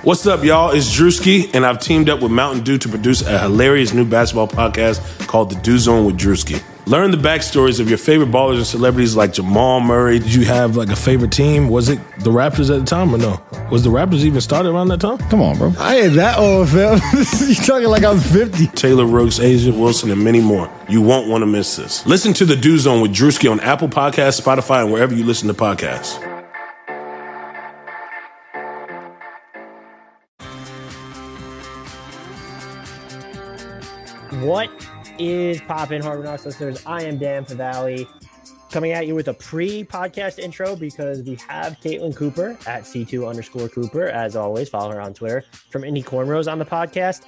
What's up, y'all? It's Drewski, and I've teamed up with Mountain Dew to produce a hilarious new basketball podcast called The Dew Zone with Drewski. Learn the backstories of your favorite ballers and celebrities like Jamal Murray. Did you have like a favorite team? Was it the Raptors at the time or no? Was the Raptors even started around that time? Come on, bro. I ain't that old, fam. You talking like I'm 50. Taylor Rooks, Asia Wilson, and many more. You won't want to miss this. Listen to The Dew Zone with Drewski on Apple Podcasts, Spotify, and wherever you listen to podcasts. What is poppin', Hardwood Knocks listeners? I am Dan Favale, coming at you with a pre-podcast intro because we have Caitlin Cooper at C2_Cooper. As always, follow her on Twitter, from Indie Cornrows on the podcast.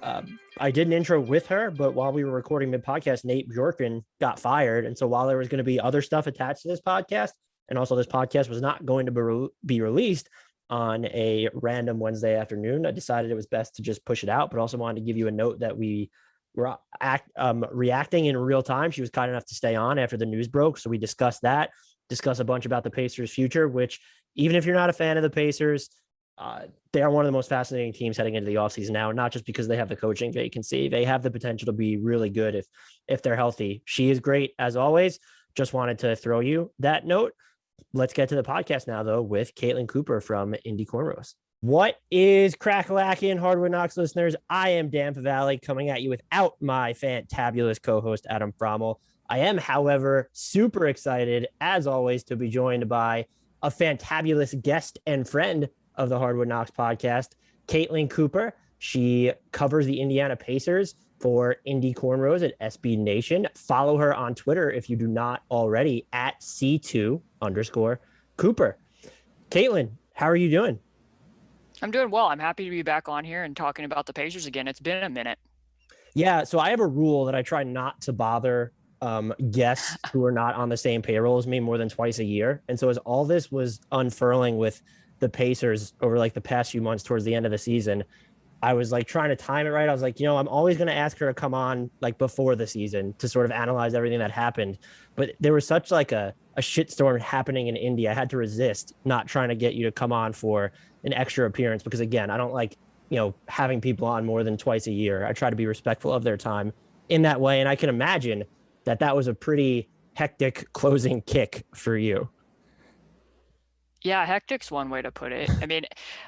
I did an intro with her, but while we were recording the podcast, Nate Bjorkgren got fired. And so while there was going to be other stuff attached to this podcast, and also this podcast was not going to be released on a random Wednesday afternoon, I decided it was best to just push it out, but also wanted to give you a note that we were reacting in real time. She was kind enough to stay on after the news broke. So we discussed that, discuss a bunch about the Pacers' future, which even if you're not a fan of the Pacers, they are one of the most fascinating teams heading into the offseason now, not just because they have the coaching vacancy. They have the potential to be really good if they're healthy. She is great, as always. Just wanted to throw you that note. Let's get to the podcast now, though, with Caitlin Cooper from Indie Cornrows. What is crack-a-lackin', Hardwood Knocks listeners? I am Dan Favale, coming at you without my fantabulous co-host, Adam Frommel. I am, however, super excited, as always, to be joined by a fantabulous guest and friend of the Hardwood Knocks podcast, Caitlin Cooper. She covers the Indiana Pacers for Indie Cornrows at SB Nation. Follow her on Twitter if you do not already, at C2_Cooper. Caitlin, how are you doing? I'm doing well. I'm happy to be back on here and talking about the Pacers again. It's been a minute. Yeah, so I have a rule that I try not to bother guests who are not on the same payroll as me more than twice a year. And so as all this was unfurling with the Pacers over like the past few months towards the end of the season, I was like trying to time it right. I was like, I'm always going to ask her to come on like before the season to sort of analyze everything that happened. But there was such like a shitstorm happening in Indy. I had to resist not trying to get you to come on for an extra appearance because, again, I don't like, having people on more than twice a year. I try to be respectful of their time in that way. And I can imagine that was a pretty hectic closing kick for you. Yeah, hectic's one way to put it. I mean,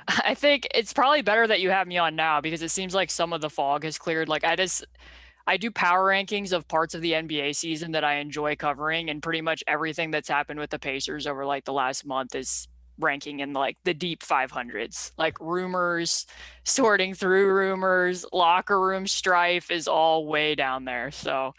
I think it's probably better that you have me on now because it seems like some of the fog has cleared. Like I do power rankings of parts of the NBA season that I enjoy covering, and pretty much everything that's happened with the Pacers over like the last month is ranking in like the deep 500s. Like rumors, sorting through rumors, locker room strife is all way down there. So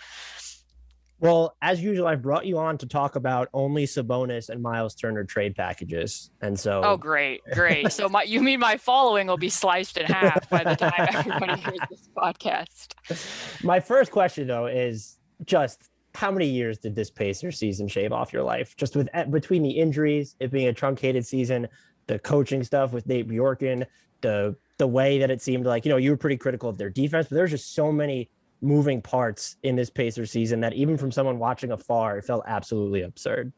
well, as usual, I've brought you on to talk about only Sabonis and Myles Turner trade packages. And so oh, great. So you mean my following will be sliced in half by the time everybody hears this podcast. My first question, though, is just how many years did this Pacers season shave off your life? Just between the injuries, it being a truncated season, the coaching stuff with Nate Bjorkgren, the way that it seemed like, you were pretty critical of their defense, but there's just so many moving parts in this Pacers season that even from someone watching afar, it felt absolutely absurd.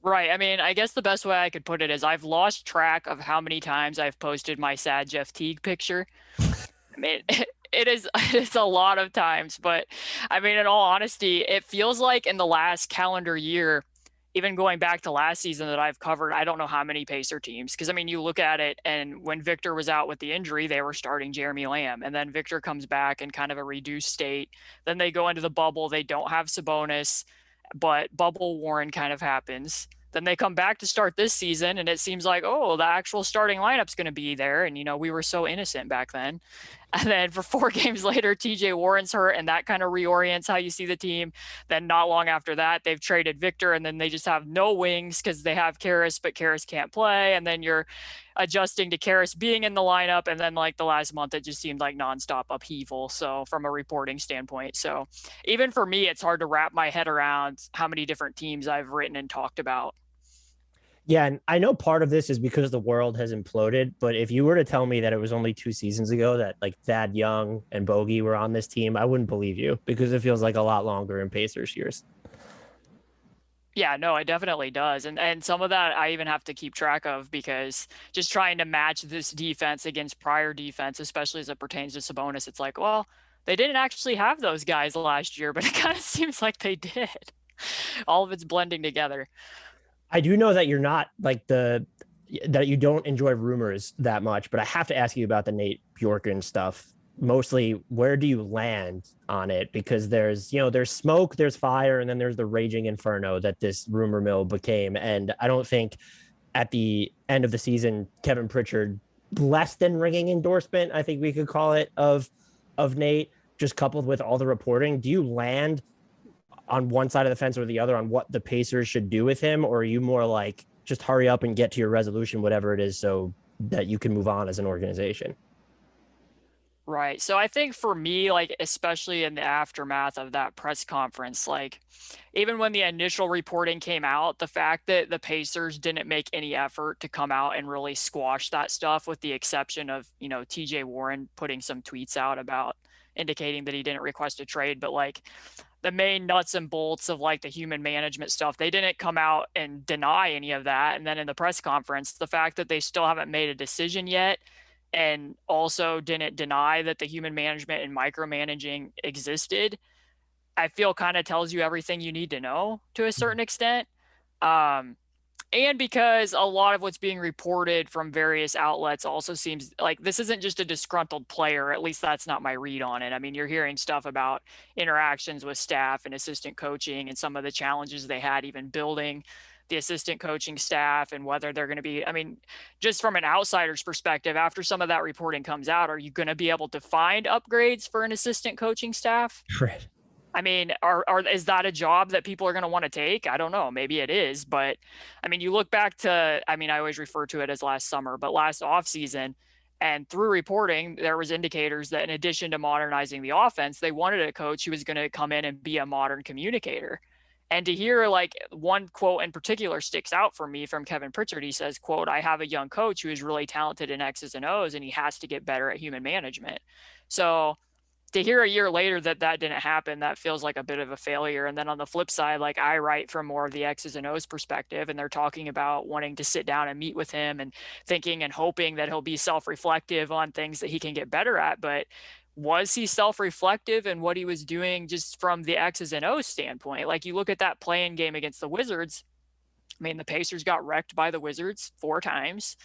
Right. I mean, I guess the best way I could put it is I've lost track of how many times I've posted my sad Jeff Teague picture. I mean, it's a lot of times, but I mean, in all honesty, it feels like in the last calendar year, even going back to last season that I've covered, I don't know how many Pacer teams. Because, I mean, you look at it, and when Victor was out with the injury, they were starting Jeremy Lamb. And then Victor comes back in kind of a reduced state. Then they go into the bubble. They don't have Sabonis, but bubble Warren kind of happens. Then they come back to start this season, and it seems like, oh, the actual starting lineup's going to be there. And, we were so innocent back then. And then for 4 games later, TJ Warren's hurt, and that kind of reorients how you see the team. Then not long after that, they've traded Victor, and then they just have no wings because they have Caris, but Caris can't play. And then you're adjusting to Caris being in the lineup. And then like the last month, it just seemed like nonstop upheaval. So from a reporting standpoint, so even for me, it's hard to wrap my head around how many different teams I've written and talked about. Yeah, and I know part of this is because the world has imploded, but if you were to tell me that it was only 2 seasons ago that like Thad Young and Bogey were on this team, I wouldn't believe you because it feels like a lot longer in Pacers years. Yeah, no, it definitely does. And some of that I even have to keep track of because just trying to match this defense against prior defense, especially as it pertains to Sabonis, it's like, well, they didn't actually have those guys last year, but it kind of seems like they did. All of it's blending together. I do know that you're not like that you don't enjoy rumors that much, but I have to ask you about the Nate Bjorkgren stuff. Mostly, where do you land on it? Because there's smoke, there's fire, and then there's the raging inferno that this rumor mill became. And I don't think at the end of the season, Kevin Pritchard, less than ringing endorsement, I think we could call it, of Nate, just coupled with all the reporting. Do you land on one side of the fence or the other on what the Pacers should do with him? Or are you more like, just hurry up and get to your resolution, whatever it is, so that you can move on as an organization? Right. So I think for me, like, especially in the aftermath of that press conference, like, even when the initial reporting came out, the fact that the Pacers didn't make any effort to come out and really squash that stuff, with the exception of, TJ Warren putting some tweets out about indicating that he didn't request a trade. But like the main nuts and bolts of like the human management stuff, they didn't come out and deny any of that. And then in the press conference, the fact that they still haven't made a decision yet, and also didn't deny that the human management and micromanaging existed, I feel kind of tells you everything you need to know to a certain extent. And because a lot of what's being reported from various outlets also seems like this isn't just a disgruntled player. At least that's not my read on it. I mean, you're hearing stuff about interactions with staff and assistant coaching and some of the challenges they had even building the assistant coaching staff, and whether they're going to be, I mean, just from an outsider's perspective, after some of that reporting comes out, are you going to be able to find upgrades for an assistant coaching staff? Right. I mean, is that a job that people are going to want to take? I don't know. Maybe it is. But I mean, you look back to, I mean, I always refer to it as last summer, but last offseason, and through reporting, there was indicators that in addition to modernizing the offense, they wanted a coach who was going to come in and be a modern communicator. And to hear like one quote in particular sticks out for me from Kevin Pritchard. He says, quote, "I have a young coach who is really talented in X's and O's, and he has to get better at human management." So to hear a year later that didn't happen, that feels like a bit of a failure. And then on the flip side, like I write from more of the X's and O's perspective, and they're talking about wanting to sit down and meet with him and thinking and hoping that he'll be self-reflective on things that he can get better at. But was he self-reflective in what he was doing just from the X's and O's standpoint? Like you look at that play-in game against the Wizards, I mean, the Pacers got wrecked by the Wizards 4 times.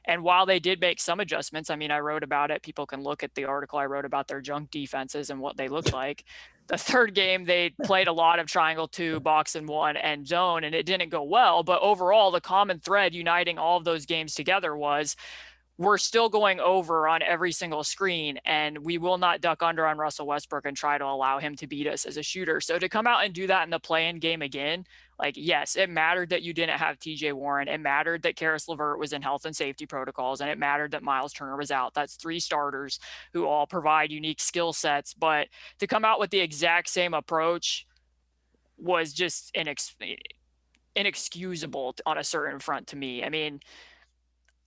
And while they did make some adjustments, I mean, I wrote about it. People can look at the article I wrote about their junk defenses and what they looked like. The third game, they played a lot of triangle 2, box and 1, and zone, and it didn't go well. But overall, the common thread uniting all of those games together was we're still going over on every single screen, and we will not duck under on Russell Westbrook and try to allow him to beat us as a shooter. So to come out and do that in the play-in game again, like, yes, it mattered that you didn't have TJ Warren. It mattered that Caris LeVert was in health and safety protocols, and it mattered that Myles Turner was out. That's 3 starters who all provide unique skill sets. But to come out with the exact same approach was just inexcusable on a certain front to me. I mean,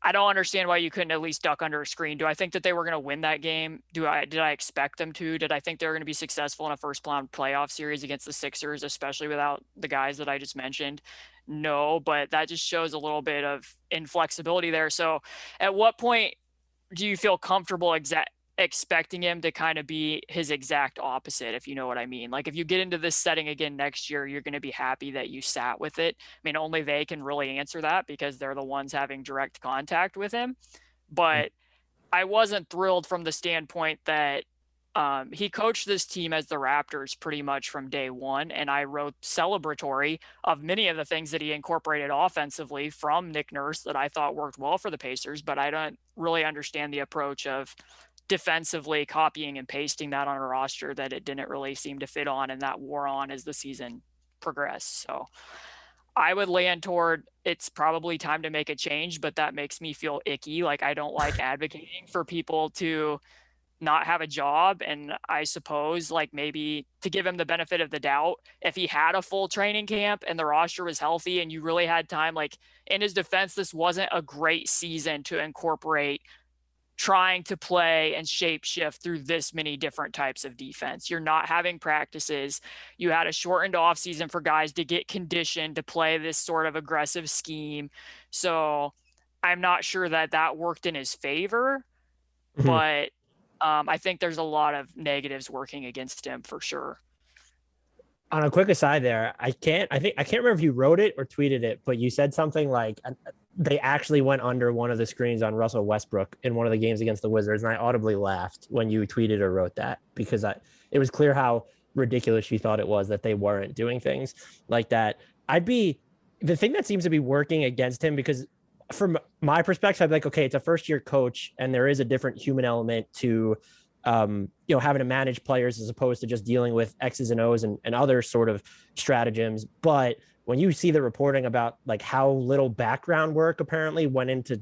I don't understand why you couldn't at least duck under a screen. Do I think that they were going to win that game? Did I expect them to? Did I think they were going to be successful in a first round playoff series against the Sixers, especially without the guys that I just mentioned? No, but that just shows a little bit of inflexibility there. So at what point do you feel comfortable expecting him to kind of be his exact opposite, if you know what I mean? Like if you get into this setting again next year, you're going to be happy that you sat with it. I mean, only they can really answer that because they're the ones having direct contact with him. But I wasn't thrilled from the standpoint that he coached this team as the Raptors pretty much from day one. And I wrote celebratory of many of the things that he incorporated offensively from Nick Nurse that I thought worked well for the Pacers, but I don't really understand the approach of defensively copying and pasting that on a roster that it didn't really seem to fit on, and that wore on as the season progressed. So I would land toward it's probably time to make a change, but that makes me feel icky. Like I don't like advocating for people to not have a job. And I suppose like maybe to give him the benefit of the doubt, if he had a full training camp and the roster was healthy and you really had time, like in his defense, this wasn't a great season to incorporate trying to play and shape shift through this many different types of defense. You're not having practices. You had a shortened off season for guys to get conditioned to play this sort of aggressive scheme. So I'm not sure that worked in his favor, but I think there's a lot of negatives working against him for sure. On a quick aside there, I can't remember if you wrote it or tweeted it, but you said something like they actually went under one of the screens on Russell Westbrook in one of the games against the Wizards. And I audibly laughed when you tweeted or wrote that, because it was clear how ridiculous you thought it was that they weren't doing things like that. The thing that seems to be working against him, because from my perspective, I'd be like, okay, it's a first year coach and there is a different human element to having to manage players as opposed to just dealing with X's and O's and other sort of stratagems. But when you see the reporting about like how little background work apparently went into,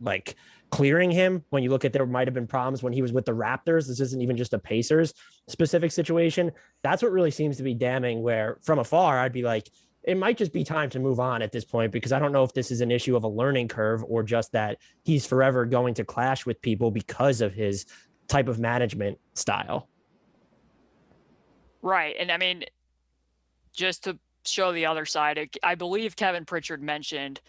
like clearing him, when you look at, there might've been problems when he was with the Raptors. This isn't even just a Pacers specific situation. That's what really seems to be damning, where from afar, I'd be like, it might just be time to move on at this point, because I don't know if this is an issue of a learning curve or just that he's forever going to clash with people because of his type of management style. Right. And I mean, just to show the other side, I believe Kevin Pritchard mentioned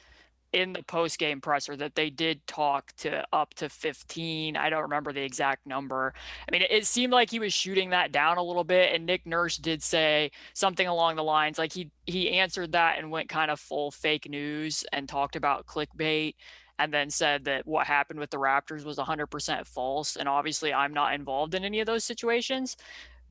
in the post-game presser that they did talk to up to 15. I don't remember the exact number. I mean, it seemed like he was shooting that down a little bit, and Nick Nurse did say something along the lines like he answered that and went kind of full fake news and talked about clickbait, and then said that what happened with the Raptors was 100% false. And obviously I'm not involved in any of those situations.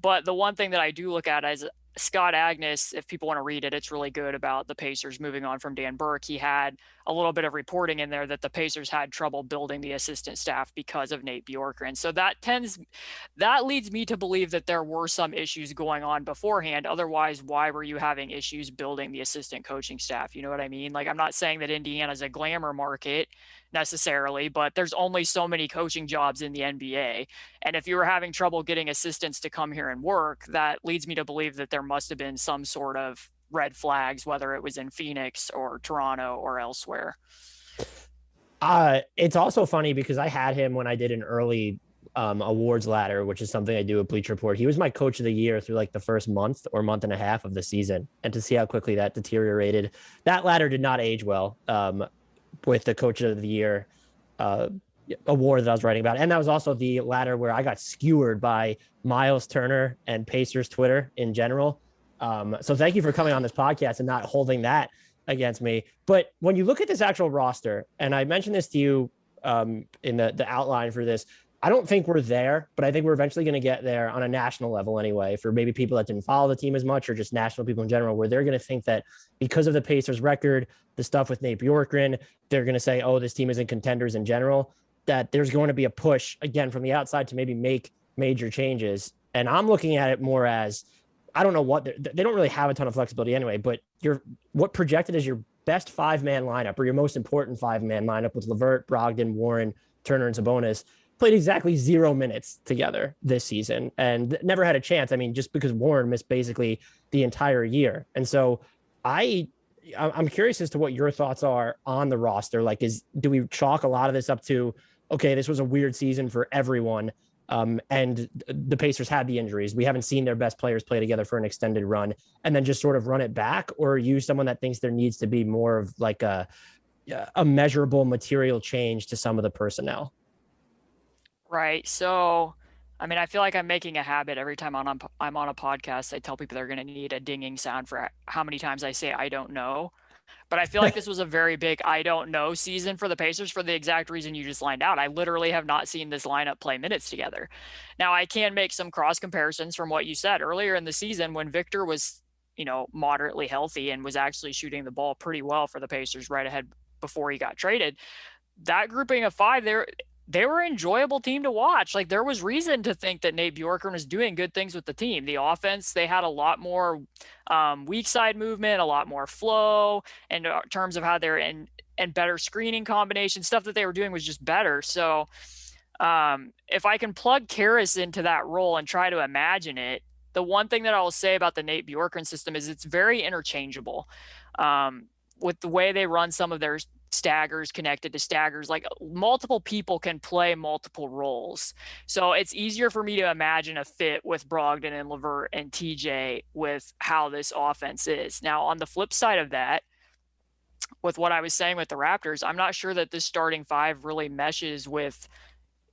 But the one thing that I do look at is Scott Agnes, if people want to read it, it's really good, about the Pacers moving on from Dan Burke. He had a little bit of reporting in there that the Pacers had trouble building the assistant staff because of Nate Bjorkgren. So that leads me to believe that there were some issues going on beforehand. Otherwise, why were you having issues building the assistant coaching staff? You know what I mean? Like, I'm not saying that Indiana's a glamour market necessarily, but there's only so many coaching jobs in the NBA. And if you were having trouble getting assistants to come here and work, that leads me to believe that there must have been some sort of red flags, whether it was in Phoenix or Toronto or elsewhere. It's also funny because I had him when I did an early awards ladder, which is something I do at Bleacher Report. He was my coach of the year through like the first month or month and a half of the season. And to see how quickly that deteriorated, that ladder did not age well with the coach of the year award that I was writing about. And that was also the ladder where I got skewered by Myles Turner and Pacers Twitter in general. So thank you for coming on this podcast and not holding that against me. But when you look at this actual roster, and I mentioned this to you in the outline for this, I don't think we're there, but I think we're eventually going to get there on a national level anyway, for maybe people that didn't follow the team as much or just national people in general, where they're going to think that because of the Pacers record, the stuff with Nate Bjorkgren, they're going to say, oh, this team isn't contenders in general, that there's going to be a push again from the outside to maybe make major changes. And I'm looking at it more as, I don't know what they don't really have a ton of flexibility anyway, but what projected as your best 5-man lineup or your most important 5-man lineup with LeVert, Brogdon, Warren, Turner, and Sabonis played exactly 0 minutes together this season and never had a chance. I mean, just because Warren missed basically the entire year. And so I'm curious as to what your thoughts are on the roster. Like, do we chalk a lot of this up to, okay, this was a weird season for everyone, and the Pacers had the injuries. We haven't seen their best players play together for an extended run, and then just sort of run it back? Or are you someone that thinks there needs to be more of like a measurable material change to some of the personnel? Right. So, I mean, I feel like I'm making a habit every time I'm on a podcast. I tell people they're going to need a dinging sound for how many times I say I don't know. But I feel like this was a very big I don't know season for the Pacers for the exact reason you just lined out. I literally have not seen this lineup play minutes together. Now, I can make some cross comparisons from what you said earlier in the season when Victor was, moderately healthy and was actually shooting the ball pretty well for the Pacers right ahead before he got traded. That grouping of 5 there, they were an enjoyable team to watch. Like, there was reason to think that Nate Bjorkgren was doing good things with the team. The offense, they had a lot more weak side movement, a lot more flow, and in terms of how they're in better screening combination, stuff that they were doing was just better. So if I can plug Caris into that role and try to imagine it, the one thing that I'll say about the Nate Bjorkgren system is it's very interchangeable. with the way they run some of their staggers connected to staggers, like multiple people can play multiple roles. So it's easier for me to imagine a fit with Brogdon and LeVert and TJ with how this offense is. Now, on the flip side of that, with what I was saying with the Raptors, I'm not sure that this starting five really meshes with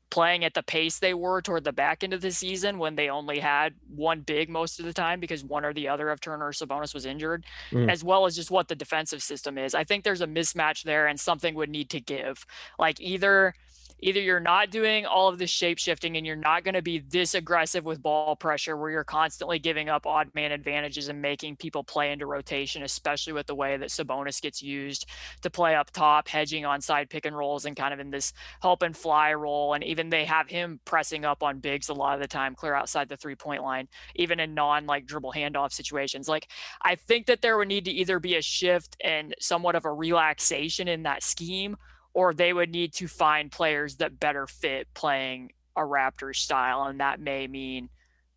playing at the pace they were toward the back end of the season when they only had one big most of the time because one or the other of Turner or Sabonis was injured, as well as just what the defensive system is. I think there's a mismatch there and something would need to give. Like either you're not doing all of this shape shifting and you're not going to be this aggressive with ball pressure where you're constantly giving up odd man advantages and making people play into rotation, especially with the way that Sabonis gets used to play up top, hedging on side pick and rolls and kind of in this help and fly role. And even they have him pressing up on bigs a lot of the time, clear outside the 3-point line, even in non like dribble handoff situations. Like I think that there would need to either be a shift and somewhat of a relaxation in that scheme, or they would need to find players that better fit playing a Raptors style. And that may mean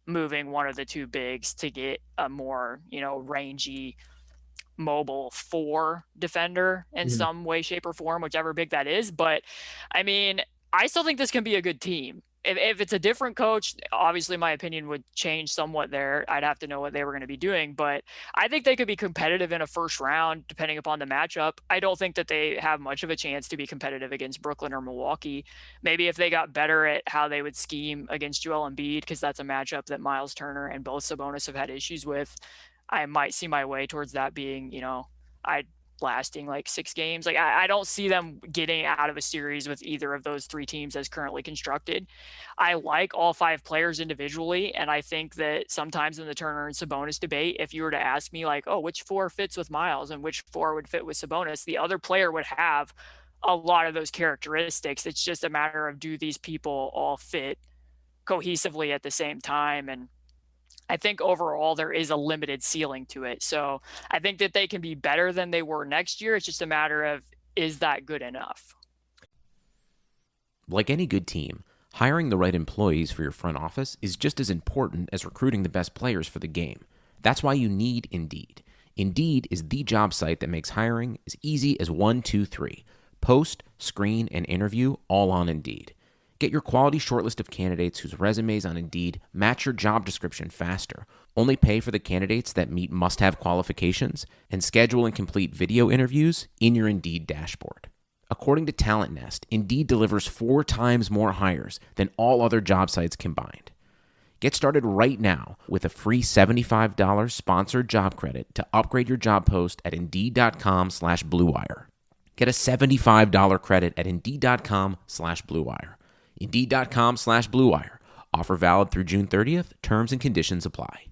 moving one of the two bigs to get a more, rangy, mobile 4 defender in some way, shape, or form, whichever big that is. But I mean, I still think this can be a good team. If it's a different coach, obviously my opinion would change somewhat there. I'd have to know what they were going to be doing, but I think they could be competitive in a first round, depending upon the matchup. I don't think that they have much of a chance to be competitive against Brooklyn or Milwaukee. Maybe if they got better at how they would scheme against Joel Embiid, because that's a matchup that Myles Turner and both Sabonis have had issues with, I might see my way towards that being, lasting like 6 games. Like I don't see them getting out of a series with either of those 3 teams as currently constructed. I like all 5 players individually, and I think that sometimes in the Turner and Sabonis debate, if you were to ask me like, oh, which 4 fits with Myles and which 4 would fit with Sabonis, the other player would have a lot of those characteristics. It's just a matter of, do these people all fit cohesively at the same time? And I think overall there is a limited ceiling to it. So I think that they can be better than they were next year. It's just a matter of, is that good enough? Like any good team, hiring the right employees for your front office is just as important as recruiting the best players for the game. That's why you need Indeed. Indeed is the job site that makes hiring as easy as 1, 2, 3. Post, screen, and interview all on Indeed. Get your quality shortlist of candidates whose resumes on Indeed match your job description faster. Only pay for the candidates that meet must-have qualifications, and schedule and complete video interviews in your Indeed dashboard. According to Talent Nest, Indeed delivers 4 times more hires than all other job sites combined. Get started right now with a free $75 sponsored job credit to upgrade your job post at Indeed.com/Blue Wire. Get a $75 credit at Indeed.com/Blue Wire. Indeed.com/Blue Wire. Offer valid through June 30th. Terms and conditions apply.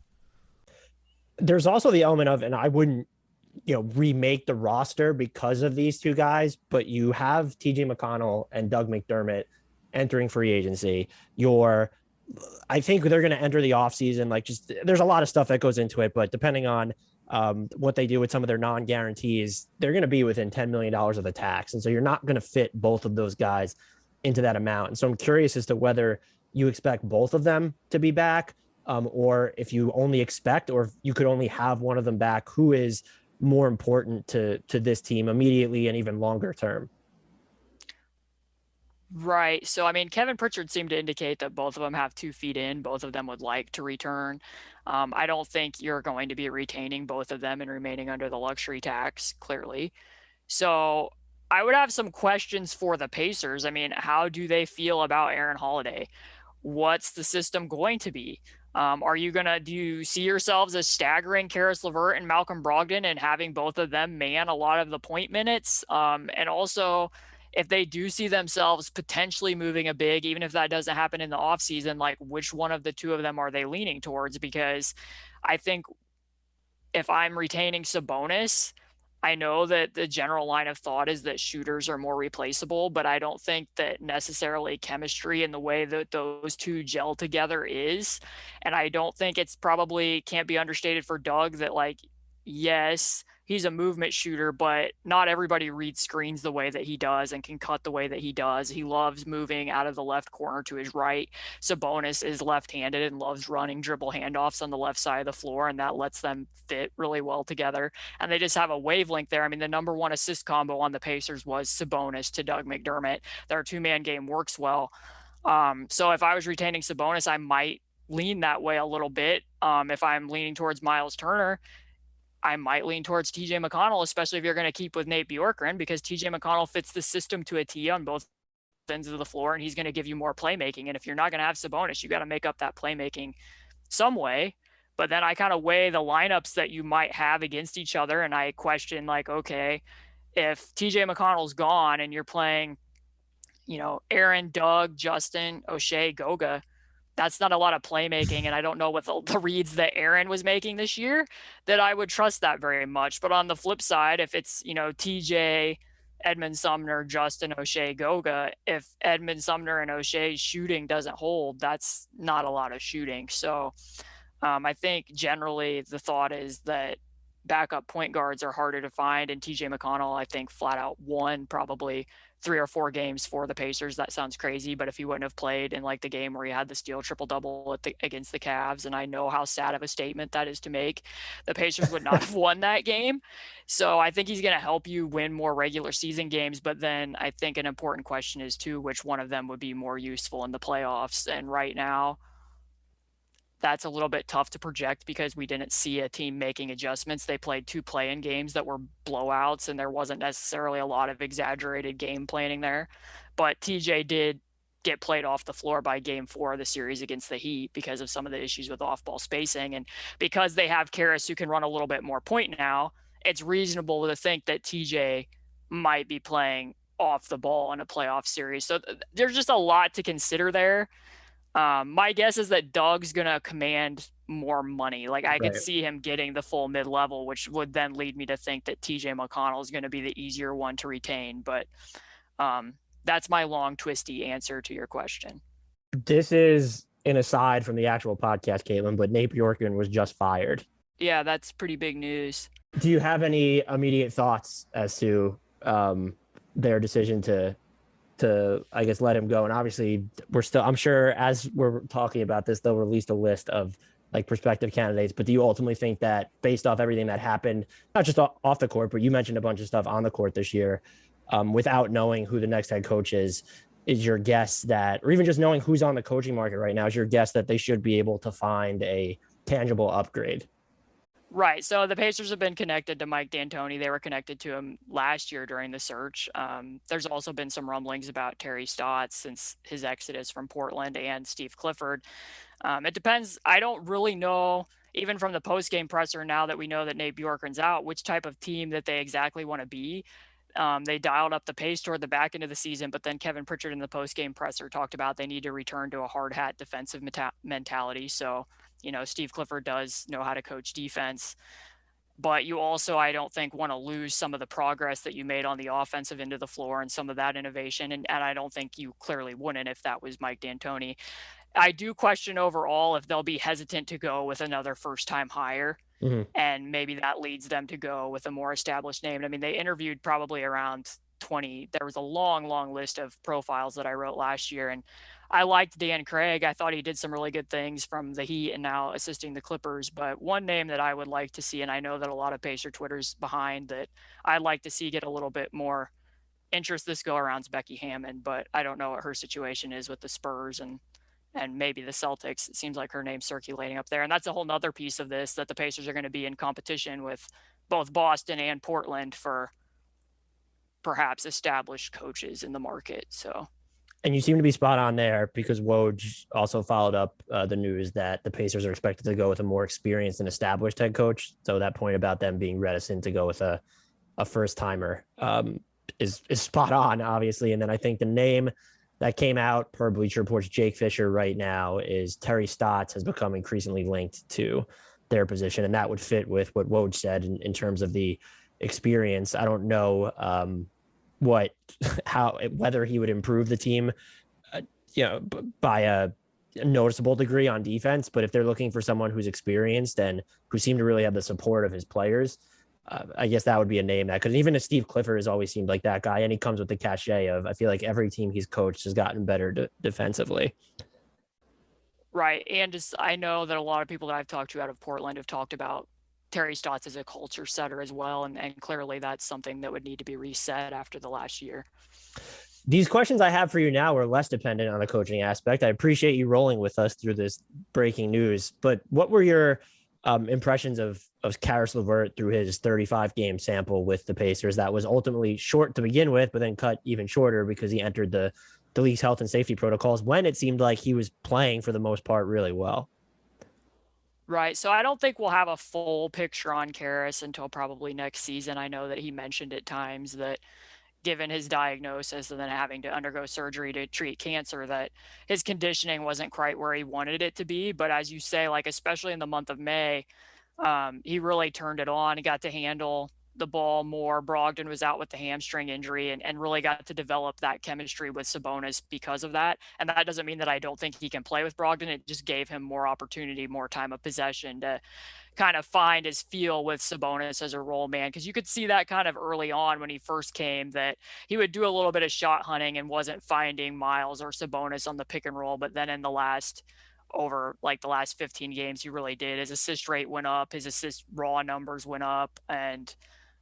There's also the element of, and I wouldn't, remake the roster because of these 2 guys, but you have TJ McConnell and Doug McDermott entering free agency. I think they're going to enter the offseason. There's a lot of stuff that goes into it, but depending on what they do with some of their non-guarantees, they're going to be within $10 million of the tax. And so you're not going to fit both of those guys into that amount. And so I'm curious as to whether you expect both of them to be back, or if you only expect, or if you could only have one of them back, who is more important to this team immediately and even longer term. Right. So, I mean, Kevin Pritchard seemed to indicate that both of them have 2 feet in. Both of them would like to return. I don't think you're going to be retaining both of them and remaining under the luxury tax, clearly. So I would have some questions for the Pacers. I mean, how do they feel about Aaron Holiday? What's the system going to be? Do you see yourselves as staggering Caris LeVert and Malcolm Brogdon and having both of them man a lot of the point minutes? And also, if they do see themselves potentially moving a big, even if that doesn't happen in the offseason, like which one of the 2 of them are they leaning towards? Because I think if I'm retaining Sabonis, I know that the general line of thought is that shooters are more replaceable, but I don't think that necessarily chemistry and the way that those 2 gel together is. And I don't think it's probably can't be understated for Doug that yes, he's a movement shooter, but not everybody reads screens the way that he does and can cut the way that he does. He loves moving out of the left corner to his right. Sabonis is left-handed and loves running dribble handoffs on the left side of the floor, and that lets them fit really well together. And they just have a wavelength there. I mean, the number one assist combo on the Pacers was Sabonis to Doug McDermott. Their two-man game works well. So if I was retaining Sabonis, I might lean that way a little bit. If I'm leaning towards Myles Turner, I might lean towards TJ McConnell, especially if you're going to keep with Nate Bjorkgren, because TJ McConnell fits the system to a T on both ends of the floor, and he's going to give you more playmaking. And if you're not going to have Sabonis, you got to make up that playmaking some way. But then I kind of weigh the lineups that you might have against each other, and I question, like, okay, if TJ McConnell's gone and you're playing, Aaron, Doug, Justin, Oshae, Goga, that's not a lot of playmaking. And I don't know what the reads that Aaron was making this year that I would trust that very much. But on the flip side, if it's, TJ, Edmond, Sumner, Justin, Oshae, Goga, if Edmond, Sumner, and Oshae's shooting doesn't hold, that's not a lot of shooting. So I think generally the thought is that backup point guards are harder to find. And TJ McConnell, I think, flat out won probably 3 or 4 games for the Pacers. That sounds crazy, but if he wouldn't have played in like the game where he had the steal triple-double against the Cavs, and I know how sad of a statement that is to make, the Pacers would not have won that game. So I think he's going to help you win more regular season games, but then I think an important question is too, which one of them would be more useful in the playoffs. And right now, that's a little bit tough to project because we didn't see a team making adjustments. They played 2 play-in games that were blowouts, and there wasn't necessarily a lot of exaggerated game planning there. But TJ did get played off the floor by game 4 of the series against the Heat because of some of the issues with off-ball spacing. And because they have Caris who can run a little bit more point now, it's reasonable to think that TJ might be playing off the ball in a playoff series. So there's just a lot to consider there. My guess is that Doug's going to command more money. Like I could see him getting the full mid-level, which would then lead me to think that TJ McConnell is going to be the easier one to retain. But that's my long, twisty answer to your question. This is an aside from the actual podcast, Caitlin, but Nate Bjorkgren was just fired. Yeah, that's pretty big news. Do you have any immediate thoughts as to their decision to I guess let him go? And obviously I'm sure as we're talking about this, they'll release a list of like prospective candidates, but do you ultimately think that based off everything that happened, not just off the court, but you mentioned a bunch of stuff on the court this year, without knowing who the next head coach is your guess that, or even just knowing who's on the coaching market right now, is your guess that they should be able to find a tangible upgrade? Right. So the Pacers have been connected to Mike D'Antoni. They were connected to him last year during the search. There's also been some rumblings about Terry Stotts since his exodus from Portland and Steve Clifford. It depends. I don't really know, even from the post-game presser, now that we know that Nate Bjorkgren's out, which type of team that they exactly want to be. They dialed up the pace toward the back end of the season, but then Kevin Pritchard in the post-game presser talked about they need to return to a hard hat defensive mentality. So, Steve Clifford does know how to coach defense, but you also, I don't think, want to lose some of the progress that you made on the offensive end of the floor and some of that innovation. And I don't think you clearly wouldn't if that was Mike D'Antoni. I do question overall if they'll be hesitant to go with another first-time hire. Mm-hmm. And maybe that leads them to go with a more established name. I mean, they interviewed probably around 20. There was a long, long list of profiles that I wrote last year. And I liked Dan Craig. I thought he did some really good things from the Heat and now assisting the Clippers. But one name that I would like to see, and I know that a lot of Pacer Twitter's behind, that I'd like to see get a little bit more interest this go around, is Becky Hammond. But I don't know what her situation is with the Spurs and maybe the Celtics. It seems like her name's circulating up there. And that's a whole nother piece of this, that the Pacers are going to be in competition with both Boston and Portland for perhaps established coaches in the market. So, and you seem to be spot on there, because Woj also followed up the news that the Pacers are expected to go with a more experienced and established head coach. So that point about them being reticent to go with a first timer is spot on, obviously. And then I think the name that came out per Bleacher Report's Jake Fisher right now is Terry Stotts has become increasingly linked to their position. And that would fit with what Woj said in terms of the experience. I don't know whether he would improve the team, by a noticeable degree on defense. But if they're looking for someone who's experienced and who seemed to really have the support of his players, I guess that would be a name that could. Even if Steve Clifford has always seemed like that guy, and he comes with the cachet of, I feel like every team he's coached has gotten better defensively. Right. And just, I know that a lot of people that I've talked to out of Portland have talked about Terry Stotts as a culture setter as well. And clearly that's something that would need to be reset after the last year. These questions I have for you now are less dependent on the coaching aspect. I appreciate you rolling with us through this breaking news, but what were your impressions of Caris LeVert through his 35-game sample with the Pacers that was ultimately short to begin with, but then cut even shorter because he entered the league's health and safety protocols when it seemed like he was playing for the most part really well? Right. So I don't think we'll have a full picture on Caris until probably next season. I know that he mentioned at times that given his diagnosis and then having to undergo surgery to treat cancer, that his conditioning wasn't quite where he wanted it to be. But as you say, like, especially in the month of May, he really turned it on. He got to handle the ball more. Brogdon was out with the hamstring injury and really got to develop that chemistry with Sabonis because of that. And that doesn't mean that I don't think he can play with Brogdon. It just gave him more opportunity, more time of possession to kind of find his feel with Sabonis as a role man. Because you could see that kind of early on when he first came, that he would do a little bit of shot hunting and wasn't finding Myles or Sabonis on the pick and roll. But then in the last 15 games, he really did. His assist rate went up, his assist raw numbers went up. And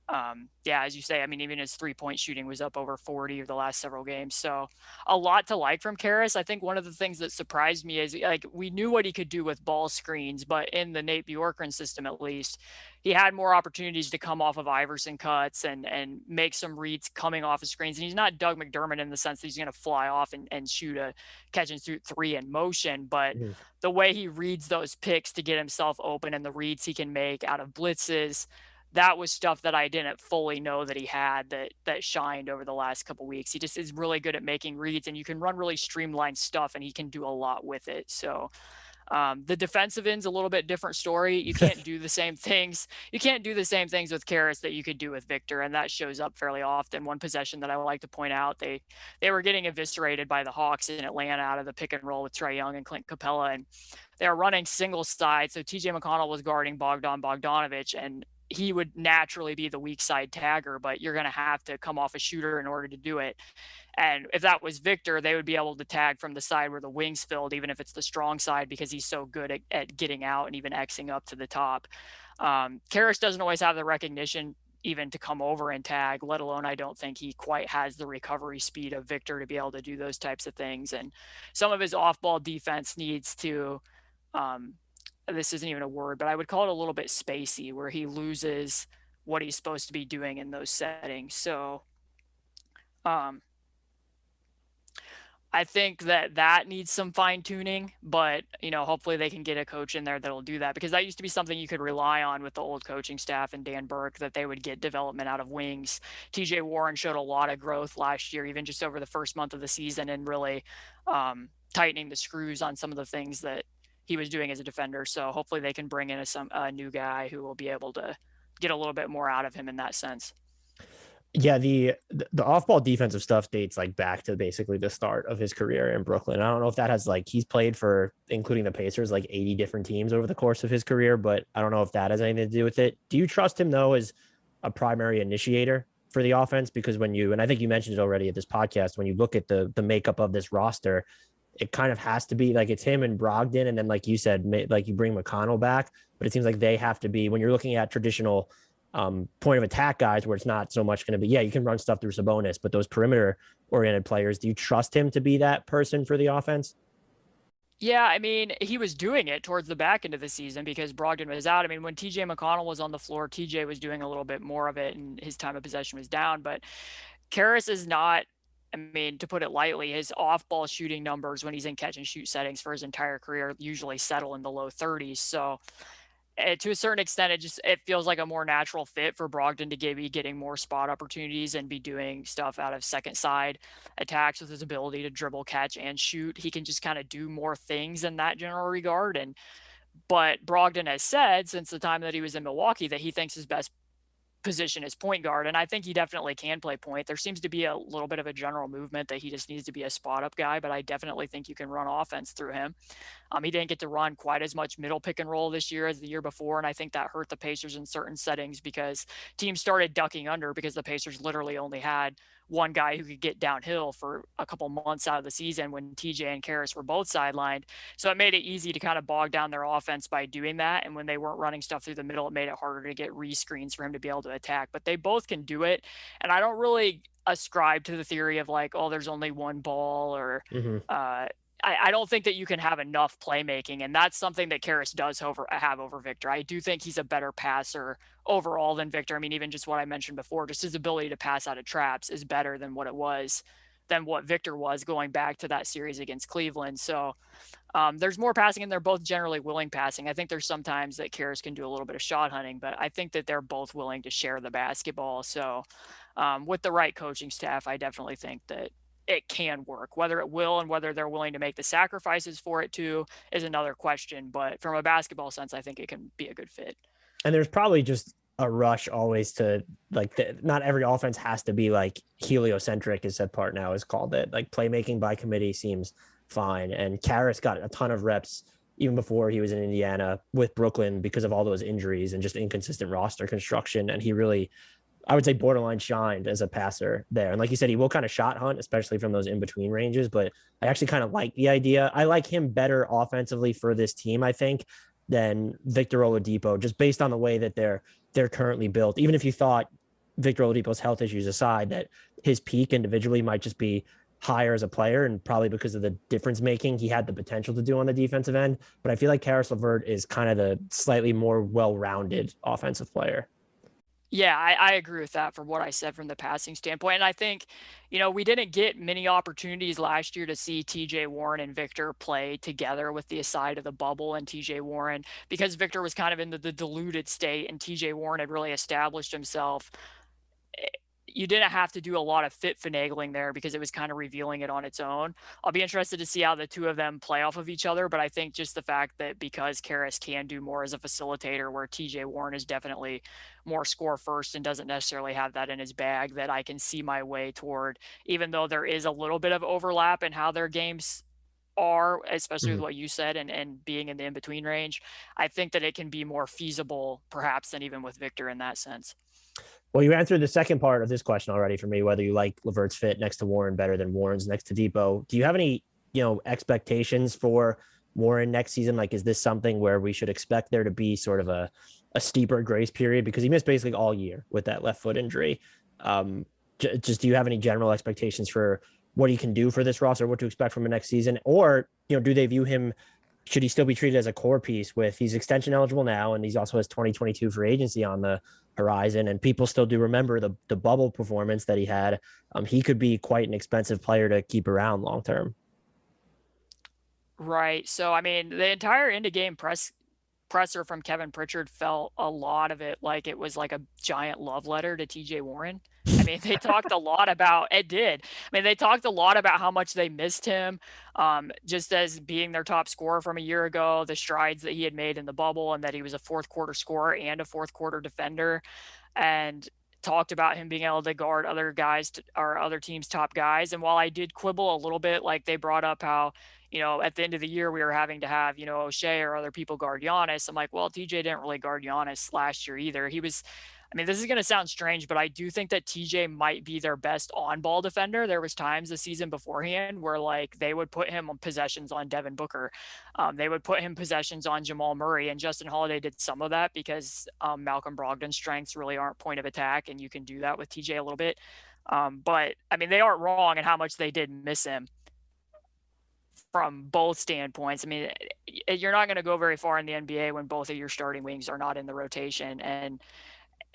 as you say, I mean, even his 3-point shooting was up over 40 of the last several games. So a lot to like from Caris. I think one of the things that surprised me is, like, we knew what he could do with ball screens, but in the Nate Bjorkgren system, at least, he had more opportunities to come off of Iverson cuts and make some reads coming off of screens. And he's not Doug McDermott in the sense that he's going to fly off and shoot a catch and shoot three in motion, but the way he reads those picks to get himself open and the reads he can make out of blitzes, that was stuff that I didn't fully know that he had that shined over the last couple of weeks. He just is really good at making reads, and you can run really streamlined stuff, and he can do a lot with it. So the defensive end's a little bit different story. You can't do the same things. You can't do the same things with Caris that you could do with Victor, and that shows up fairly often. One possession that I would like to point out, they were getting eviscerated by the Hawks in Atlanta out of the pick and roll with Trae Young and Clint Capella, and they were running single side. So TJ McConnell was guarding Bogdanovich, and he would naturally be the weak side tagger, but you're going to have to come off a shooter in order to do it. And if that was Victor, they would be able to tag from the side where the wings filled, even if it's the strong side, because he's so good at getting out and even Xing up to the top. Caris doesn't always have the recognition even to come over and tag, let alone I don't think he quite has the recovery speed of Victor to be able to do those types of things. And some of his off-ball defense needs to this isn't even a word, but I would call it a little bit spacey, where he loses what he's supposed to be doing in those settings. So I think that needs some fine tuning, but hopefully they can get a coach in there that'll do that, because that used to be something you could rely on with the old coaching staff and Dan Burke, that they would get development out of wings. TJ Warren showed a lot of growth last year, even just over the first month of the season, and really tightening the screws on some of the things that he was doing as a defender. So hopefully they can bring in a new guy who will be able to get a little bit more out of him in that sense. Yeah, the off-ball defensive stuff dates like back to basically the start of his career in Brooklyn. I don't know if that has he's played for, including the Pacers, 80 different teams over the course of his career, but I don't know if that has anything to do with it. Do you trust him though as a primary initiator for the offense? Because and I think you mentioned it already at this podcast, when you look at the makeup of this roster, it kind of has to be it's him and Brogdon. And then, like you said, you bring McConnell back, but it seems like they have to be, when you're looking at traditional point of attack guys, where it's not so much going to be, you can run stuff through Sabonis, but those perimeter oriented players, do you trust him to be that person for the offense? Yeah, I mean, he was doing it towards the back end of the season because Brogdon was out. I mean, when TJ McConnell was on the floor, TJ was doing a little bit more of it and his time of possession was down, but Caris is not, I mean, to put it lightly, his off-ball shooting numbers when he's in catch-and-shoot settings for his entire career usually settle in the low 30s. So to a certain extent, it feels like a more natural fit for Brogdon to be getting more spot opportunities and be doing stuff out of second side attacks with his ability to dribble, catch, and shoot. He can just kind of do more things in that general regard. But Brogdon has said since the time that he was in Milwaukee that he thinks his best position is point guard. And I think he definitely can play point. There seems to be a little bit of a general movement that he just needs to be a spot up guy, but I definitely think you can run offense through him. He didn't get to run quite as much middle pick and roll this year as the year before. And I think that hurt the Pacers in certain settings because teams started ducking under because the Pacers literally only had one guy who could get downhill for a couple months out of the season when TJ and Caris were both sidelined. So it made it easy to kind of bog down their offense by doing that. And when they weren't running stuff through the middle, it made it harder to get re-screens for him to be able to attack. But they both can do it. And I don't really ascribe to the theory of like, oh, there's only one ball or I don't think that you can have enough playmaking, and that's something that Caris does have over Victor. I do think he's a better passer overall than Victor. I mean, even just what I mentioned before, just his ability to pass out of traps is better than what Victor was going back to that series against Cleveland. So there's more passing, and they're both generally willing passing. I think there's sometimes that Caris can do a little bit of shot hunting, but I think that they're both willing to share the basketball. So with the right coaching staff, I definitely think that it can work. Whether it will and whether they're willing to make the sacrifices for it too is another question. But from a basketball sense, I think it can be a good fit. And there's probably just a rush always to not every offense has to be like heliocentric, as that part now is called it. Like playmaking by committee seems fine. And Caris got a ton of reps even before he was in Indiana with Brooklyn because of all those injuries and just inconsistent roster construction. And he really, I would say, borderline shined as a passer there. And like you said, he will kind of shot hunt, especially from those in-between ranges, but I actually kind of like the idea. I like him better offensively for this team, I think, than Victor Oladipo, just based on the way that they're currently built. Even if you thought Victor Oladipo's health issues aside, that his peak individually might just be higher as a player, and probably because of the difference making he had the potential to do on the defensive end. But I feel like Caris LeVert is kind of the slightly more well-rounded offensive player. Yeah, I agree with that from what I said from the passing standpoint. And I think, we didn't get many opportunities last year to see TJ Warren and Victor play together with the aside of the bubble and TJ Warren, because Victor was kind of in the diluted state and TJ Warren had really established himself. You didn't have to do a lot of fit finagling there because it was kind of revealing it on its own. I'll be interested to see how the two of them play off of each other, but I think just the fact that because Caris can do more as a facilitator, where TJ Warren is definitely more score first and doesn't necessarily have that in his bag, that I can see my way toward, even though there is a little bit of overlap in how their games are, especially with what you said and being in the in-between range, I think that it can be more feasible perhaps than even with Victor in that sense. Well, you answered the second part of this question already for me, whether you like LeVert's fit next to Warren better than Warren's next to Depot. Do you have any, expectations for Warren next season? Like, is this something where we should expect there to be sort of a steeper grace period? Because he missed basically all year with that left foot injury. Just do you have any general expectations for what he can do for this roster, what to expect from him next season? Or, do they view him, should he still be treated as a core piece with he's extension eligible now, and he's also has 2022 free agency on the horizon, and people still do remember the bubble performance that he had. He could be quite an expensive player to keep around long term. Right. So, I mean, the entire end of game presser from Kevin Pritchard felt a lot of it like it was like a giant love letter to TJ Warren. I mean, they talked a lot about it. Did. I mean, they talked a lot about how much they missed him, just as being their top scorer from a year ago, the strides that he had made in the bubble, and that he was a fourth quarter scorer and a fourth quarter defender, and talked about him being able to guard other guys or other teams' top guys. And while I did quibble a little bit, like they brought up how, at the end of the year, we were having to have, Oshae or other people guard Giannis. I'm like, well, TJ didn't really guard Giannis last year either. I mean, this is going to sound strange, but I do think that TJ might be their best on-ball defender. There was times the season beforehand where like they would put him on possessions on Devin Booker. They would put him possessions on Jamal Murray, and Justin Holiday did some of that because Malcolm Brogdon's strengths really aren't point of attack, and you can do that with TJ a little bit. But I mean, they aren't wrong in how much they did miss him from both standpoints. I mean, you're not going to go very far in the NBA when both of your starting wings are not in the rotation, and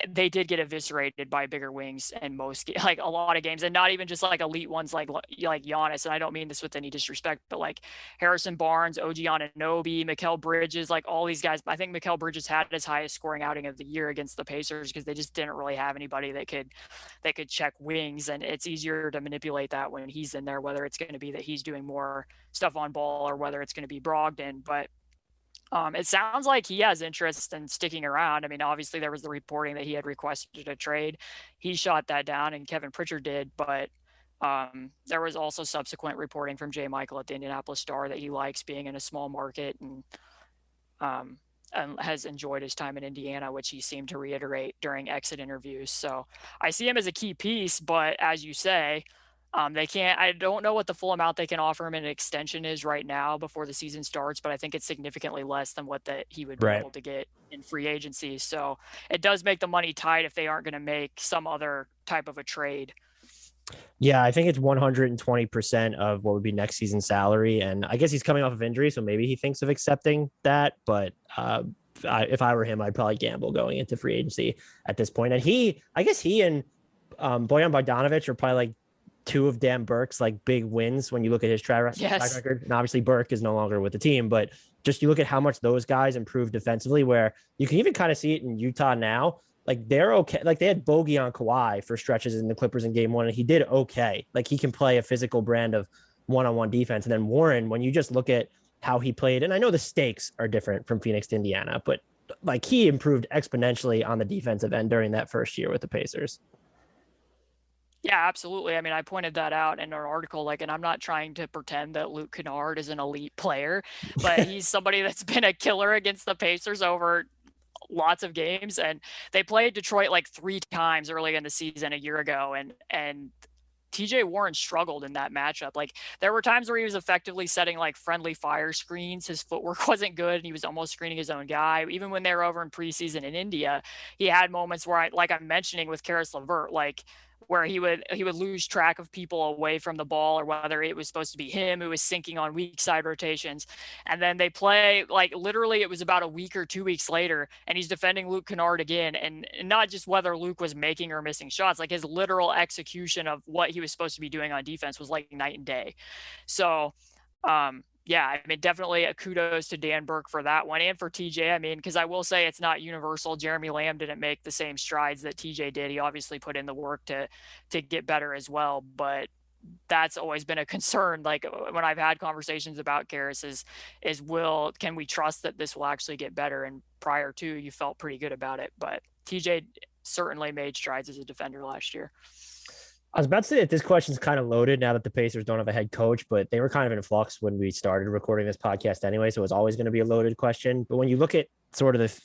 they did get eviscerated by bigger wings in like a lot of games, and not even just like elite ones like Giannis. And I don't mean this with any disrespect, but like Harrison Barnes, OG Anunoby, Mikal Bridges, like all these guys. I think Mikal Bridges had his highest scoring outing of the year against the Pacers because they just didn't really have anybody that could check wings. And it's easier to manipulate that when he's in there, whether it's going to be that he's doing more stuff on ball or whether it's going to be Brogdon. But It sounds like he has interest in sticking around. I mean, obviously there was the reporting that he had requested a trade. He shot that down, and Kevin Pritchard did, but there was also subsequent reporting from Jay Michael at the Indianapolis Star that he likes being in a small market and has enjoyed his time in Indiana, which he seemed to reiterate during exit interviews. So I see him as a key piece, but as you say, I don't know what the full amount they can offer him in an extension is right now before the season starts, but I think it's significantly less than what he would be able to get in free agency. So it does make the money tight if they aren't going to make some other type of a trade. Yeah, I think it's 120% of what would be next season's salary. And I guess he's coming off of injury, so maybe he thinks of accepting that. But if I were him, I'd probably gamble going into free agency at this point. And I guess he and Bojan Bogdanovic are probably like two of Dan Burke's like big wins when you look at his track record. And obviously Burke is no longer with the team, but just you look at how much those guys improved defensively, where you can even kind of see it in Utah now. Like they're okay. Like they had Bogey on Kawhi for stretches in the Clippers in game one, and he did okay. Like he can play a physical brand of one-on-one defense. And then Warren, when you just look at how he played, and I know the stakes are different from Phoenix to Indiana, but like he improved exponentially on the defensive end during that first year with the Pacers. Yeah, absolutely. I mean, I pointed that out in our article, and I'm not trying to pretend that Luke Kennard is an elite player, but he's somebody that's been a killer against the Pacers over lots of games. And they played Detroit like 3 times early in the season a year ago. And TJ Warren struggled in that matchup. Like there were times where he was effectively setting like friendly fire screens. His footwork wasn't good, and he was almost screening his own guy. Even when they were over in preseason in India, he had moments where I'm mentioning with Caris LeVert, where he would lose track of people away from the ball, or whether it was supposed to be him who was sinking on weak side rotations. And then they play literally it was about a week or 2 weeks later, and he's defending Luke Kennard again. And not just whether Luke was making or missing shots, like his literal execution of what he was supposed to be doing on defense was like night and day. So, yeah, I mean, definitely a kudos to Dan Burke for that one, and for TJ. I mean, because I will say it's not universal. Jeremy Lamb didn't make the same strides that TJ did. He obviously put in the work to get better as well, but that's always been a concern. Like when I've had conversations about Caris can we trust that this will actually get better? And prior to, you felt pretty good about it, but TJ certainly made strides as a defender last year. I was about to say that this question's kind of loaded now that the Pacers don't have a head coach, but they were kind of in flux when we started recording this podcast anyway, so it was always going to be a loaded question. But when you look at sort of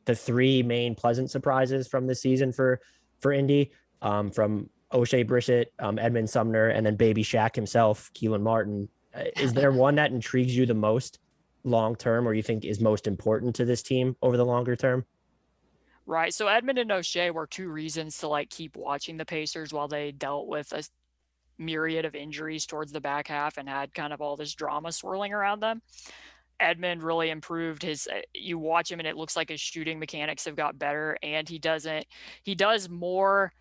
the 3 main pleasant surprises from this season for Indy, from Oshae Brissett, Edmond, Sumner, and then baby Shaq himself, Keelan Martin, is there one that intrigues you the most long term, or you think is most important to this team over the longer term? Right. So Edmond and Oshae were 2 reasons to keep watching the Pacers while they dealt with a myriad of injuries towards the back half and had kind of all this drama swirling around them. Edmond really improved you watch him and it looks like his shooting mechanics have got better, and he does more.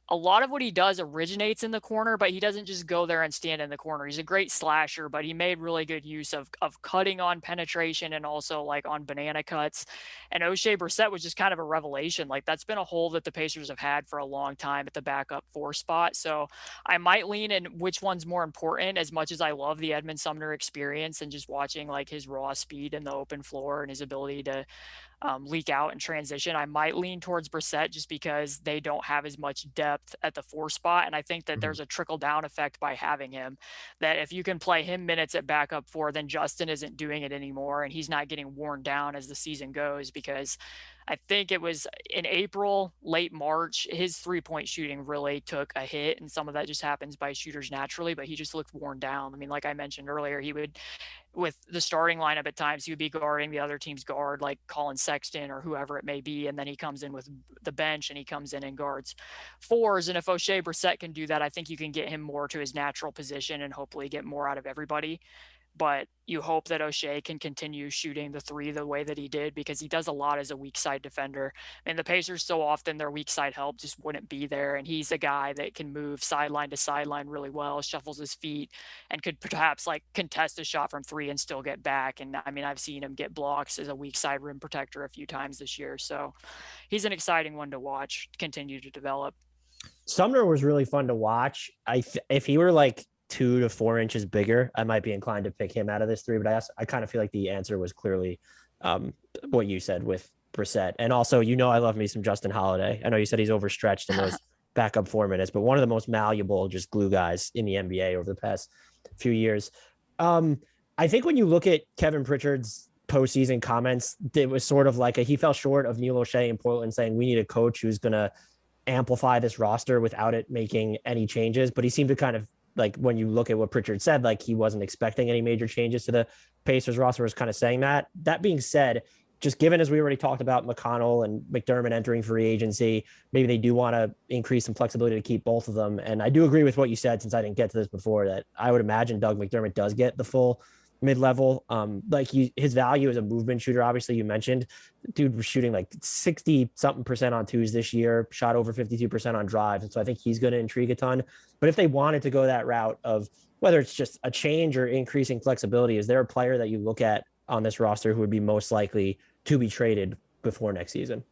A lot of what he does originates in the corner, but he doesn't just go there and stand in the corner. He's a great slasher, but he made really good use of cutting on penetration and also on banana cuts. And Oshae Brissett was just kind of a revelation. That's been a hole that the Pacers have had for a long time at the backup 4 spot. So I might lean in which one's more important. As much as I love the Edmond Sumner experience and just watching his raw speed in the open floor and his ability to leak out and transition, I might lean towards Brissett just because they don't have as much depth at the 4 spot. And I think that there's a trickle down effect by having him, that if you can play him minutes at backup 4, then Justin isn't doing it anymore. And he's not getting worn down as the season goes, because I think it was in April, late March, his 3-point shooting really took a hit. And some of that just happens by shooters naturally, but he just looked worn down. I mean, like I mentioned earlier, he would, with the starting lineup at times, he would be guarding the other team's guard, like Colin Sexton or whoever it may be. And then he comes in with the bench and he comes in and guards 4s. And if Oshae Brissett can do that, I think you can get him more to his natural position and hopefully get more out of everybody. But you hope that Oshae can continue shooting the 3 the way that he did, because he does a lot as a weak side defender. And the Pacers, so often their weak side help just wouldn't be there. And he's a guy that can move sideline to sideline really well, shuffles his feet, and could perhaps contest a shot from 3 and still get back. And I mean, I've seen him get blocks as a weak side rim protector a few times this year. So he's an exciting one to watch continue to develop. Sumner was really fun to watch. If he were 2 to 4 inches bigger, I might be inclined to pick him out of this 3. But I kind of feel like the answer was clearly what you said with Brissett. And also, I love me some Justin Holiday. I know you said he's overstretched in those backup 4 minutes, but one of the most malleable just glue guys in the NBA over the past few years. I think when you look at Kevin Pritchard's postseason comments, it was sort of like he fell short of Neil O'Shea in Portland saying we need a coach who's going to amplify this roster without it making any changes. But he seemed to kind of, like, when you look at what Pritchard said, like he wasn't expecting any major changes to the Pacers roster, was kind of saying that. That being said, just given, as we already talked about, McConnell and McDermott entering free agency, maybe they do want to increase some flexibility to keep both of them. And I do agree with what you said, since I didn't get to this before, that I would imagine Doug McDermott does get the full mid-level. His value as a movement shooter, obviously you mentioned, dude was shooting like 60-something% on twos this year, shot over 52% on drives. And so I think he's going to intrigue a ton. But if they wanted to go that route of whether it's just a change or increasing flexibility, is there a player that you look at on this roster who would be most likely to be traded before next season?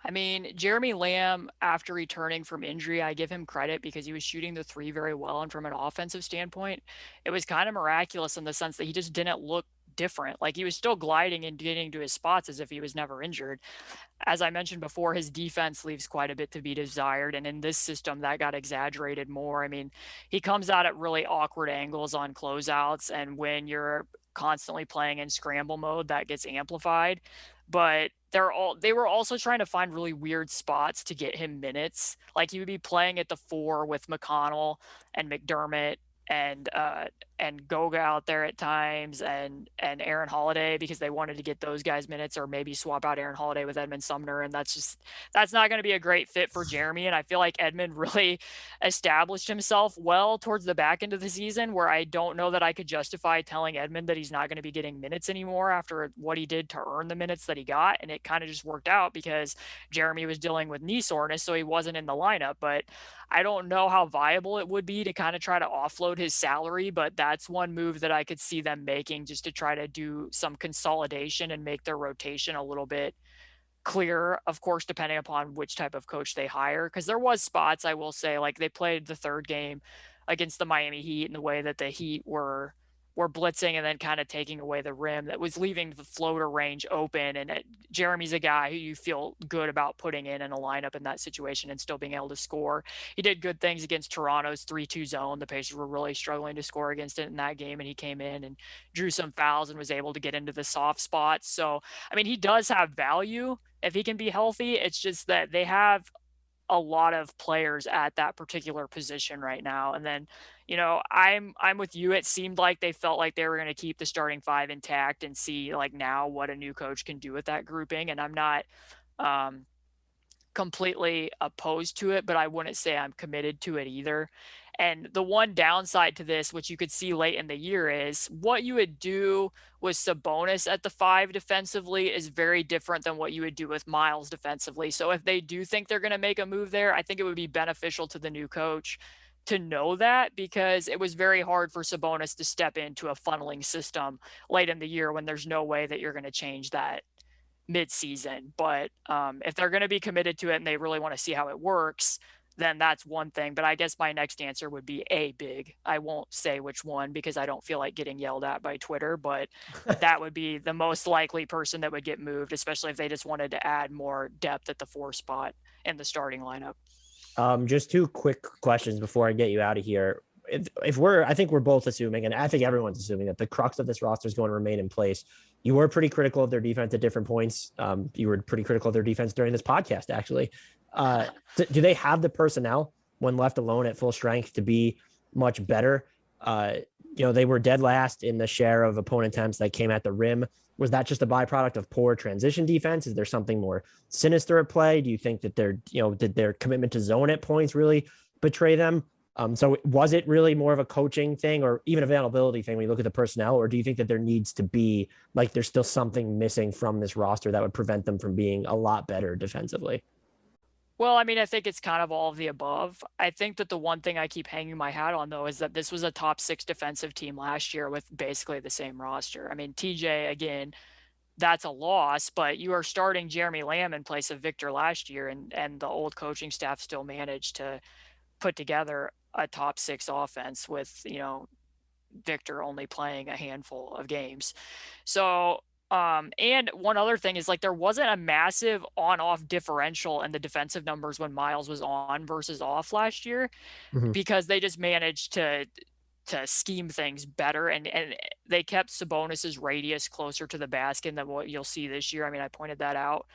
I mean, Jeremy Lamb, after returning from injury, I give him credit because he was shooting the 3 very well. And from an offensive standpoint, it was kind of miraculous in the sense that he just didn't look different. Like, he was still gliding and getting to his spots as if he was never injured. As I mentioned before, his defense leaves quite a bit to be desired. And in this system, that got exaggerated more. I mean, he comes out at really awkward angles on closeouts. And when you're constantly playing in scramble mode, that gets amplified. But they were also trying to find really weird spots to get him minutes. Like, he would be playing at the 4 with McConnell and McDermott and Goga out there at times, and Aaron Holiday, because they wanted to get those guys minutes, or maybe swap out Aaron Holiday with Edmond Sumner. And that's not going to be a great fit for Jeremy. And I feel like Edmond really established himself well towards the back end of the season, where I don't know that I could justify telling Edmond that he's not going to be getting minutes anymore after what he did to earn the minutes that he got. And it kind of just worked out because Jeremy was dealing with knee soreness, so he wasn't in the lineup. But I don't know how viable it would be to kind of try to offload his salary, but that's one move that I could see them making, just to try to do some consolidation and make their rotation a little bit clearer, of course, depending upon which type of coach they hire. Because there was spots, I will say, like they played the 3rd game against the Miami Heat in the way that the Heat were blitzing and then kind of taking away the rim, that was leaving the floater range open. And Jeremy's a guy who you feel good about putting in a lineup in that situation and still being able to score. He did good things against Toronto's 3-2 zone. The Pacers were really struggling to score against it in that game, and he came in and drew some fouls and was able to get into the soft spots. So, I mean, he does have value if he can be healthy. It's just that they have a lot of players at that particular position right now. And then, I'm with you. It seemed like they felt like they were going to keep the starting 5 intact and see, like, now what a new coach can do with that grouping. And I'm not completely opposed to it, but I wouldn't say I'm committed to it either. And the one downside to this, which you could see late in the year, is what you would do with Sabonis at the 5 defensively is very different than what you would do with Myles defensively. So if they do think they're going to make a move there, I think it would be beneficial to the new coach to know that, because it was very hard for Sabonis to step into a funneling system late in the year when there's no way that you're going to change that mid-season. But if they're going to be committed to it and they really want to see how it works, then that's one thing. But I guess my next answer would be a big. I won't say which one because I don't feel like getting yelled at by Twitter, but that would be the most likely person that would get moved, especially if they just wanted to add more depth at the 4 spot in the starting lineup. Just 2 quick questions before I get you out of here. I think we're both assuming, and I think everyone's assuming, that the crux of this roster is going to remain in place. You were pretty critical of their defense at different points. You were pretty critical of their defense during this podcast, actually. Do they have the personnel when left alone at full strength to be much better? They were dead last in the share of opponent attempts that came at the rim. Was that just a byproduct of poor transition defense? Is there something more sinister at play? Do you think that did their commitment to zone at points really betray them? So was it really more of a coaching thing or even availability thing when you look at the personnel, or do you think that there needs to be, like, there's still something missing from this roster that would prevent them from being a lot better defensively? Well, I mean, I think it's kind of all of the above. I think that the one thing I keep hanging my hat on, though, is that this was a top 6 defensive team last year with basically the same roster. I mean, TJ, again, that's a loss, but you are starting Jeremy Lamb in place of Victor last year, and the old coaching staff still managed to put together a top 6 offense with, Victor only playing a handful of games. So, and one other thing is like there wasn't a massive on-off differential in the defensive numbers when Myles was on versus off last year, because they just managed to scheme things better, and they kept Sabonis's radius closer to the basket than what you'll see this year. I mean, I pointed that out.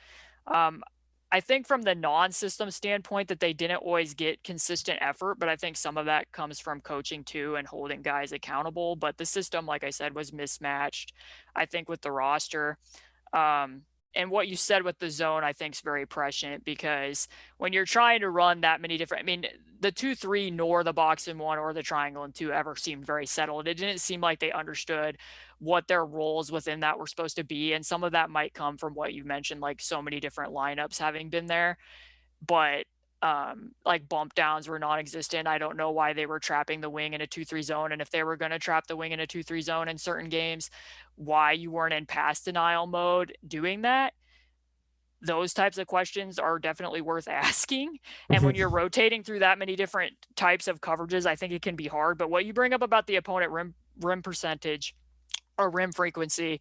I think from the non-system standpoint that they didn't always get consistent effort, but I think some of that comes from coaching too and holding guys accountable. But the system, like I said, was mismatched, I think, with the roster. And what you said with the zone, I think, is very prescient, because when you're trying to run that many different, I mean, the 2-3 nor the box and 1 or the triangle and 2 ever seemed very settled. It didn't seem like they understood what their roles within that were supposed to be. And some of that might come from what you mentioned, like so many different lineups having been there. But like bump downs were non-existent. I don't know why they were trapping the wing in a 2-3 zone. And if they were going to trap the wing in a 2-3 zone in certain games, why you weren't in pass denial mode doing that. Those types of questions are definitely worth asking. And when you're rotating through that many different types of coverages, I think it can be hard. But what you bring up about the opponent rim percentage or rim frequency,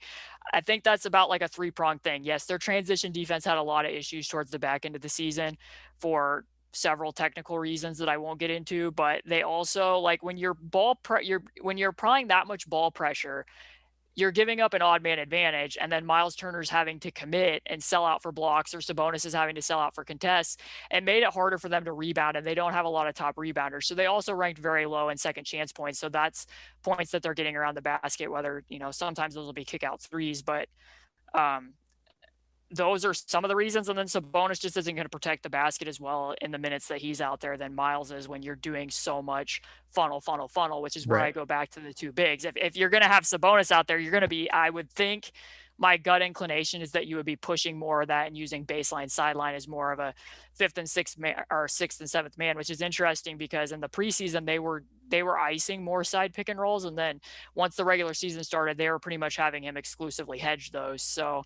I think that's about like a 3-pronged thing. Yes, their transition defense had a lot of issues towards the back end of the season for several technical reasons that I won't get into, but they also, like, when you're when you're applying that much ball pressure, you're giving up an odd man advantage, and then Myles Turner's having to commit and sell out for blocks, or Sabonis is having to sell out for contests, and made it harder for them to rebound, and they don't have a lot of top rebounders. So they also ranked very low in second chance points. So that's points that they're getting around the basket, whether, sometimes those will be kick out threes, but those are some of the reasons. And then Sabonis just isn't going to protect the basket as well in the minutes that he's out there than Myles is, when you're doing so much funnel, which is where I go back to the two bigs. If you're going to have Sabonis out there, you're going to be, I would think, my gut inclination is that you would be pushing more of that and using baseline sideline as more of a 5th and 6th man, or 6th and 7th man, which is interesting because in the preseason they were icing more side pick and rolls. And then once the regular season started, they were pretty much having him exclusively hedge those. So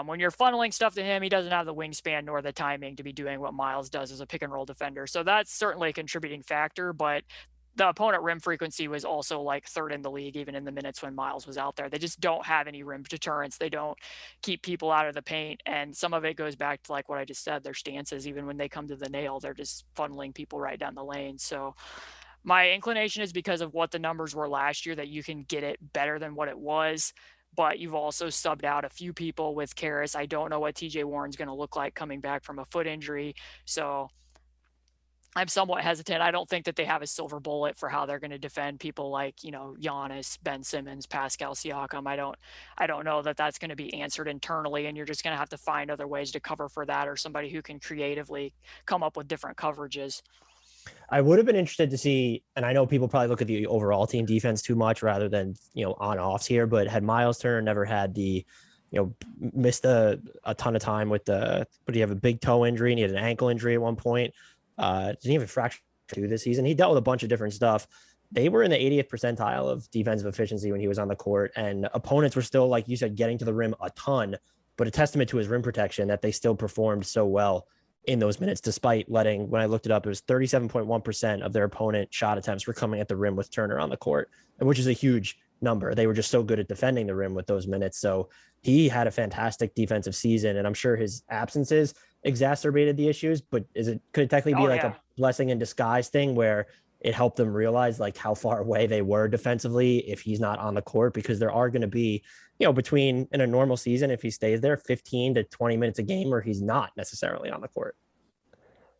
when you're funneling stuff to him, he doesn't have the wingspan nor the timing to be doing what Myles does as a pick and roll defender. So that's certainly a contributing factor, but the opponent rim frequency was also like 3rd in the league, even in the minutes when Myles was out there. They just don't have any rim deterrence. They don't keep people out of the paint. And some of it goes back to like what I just said, their stances, even when they come to the nail, they're just funneling people right down the lane. So my inclination is because of what the numbers were last year, that you can get it better than what it was. But you've also subbed out a few people with Caris. I don't know what TJ Warren's going to look like coming back from a foot injury. So I'm somewhat hesitant. I don't think that they have a silver bullet for how they're going to defend people like, Giannis, Ben Simmons, Pascal Siakam. I don't know that that's going to be answered internally, and you're just going to have to find other ways to cover for that, or somebody who can creatively come up with different coverages. I would have been interested to see, and I know people probably look at the overall team defense too much rather than, on-offs here, but had Myles Turner never had the, missed a ton of time with but he have a big toe injury and he had an ankle injury at one point. Didn't even fracture this season. He dealt with a bunch of different stuff. They were in the 80th percentile of defensive efficiency when he was on the court, and opponents were still, like you said, getting to the rim a ton, but a testament to his rim protection that they still performed so well in those minutes, despite letting, when I looked it up, it was 37.1% of their opponent shot attempts were coming at the rim with Turner on the court, which is a huge number. They were just so good at defending the rim with those minutes. So he had a fantastic defensive season, and I'm sure his absences exacerbated the issues, but could it technically be a blessing in disguise thing where it helped them realize like how far away they were defensively if he's not on the court? Because there are going to be, between, in a normal season, if he stays there, 15 to 20 minutes a game where he's not necessarily on the court.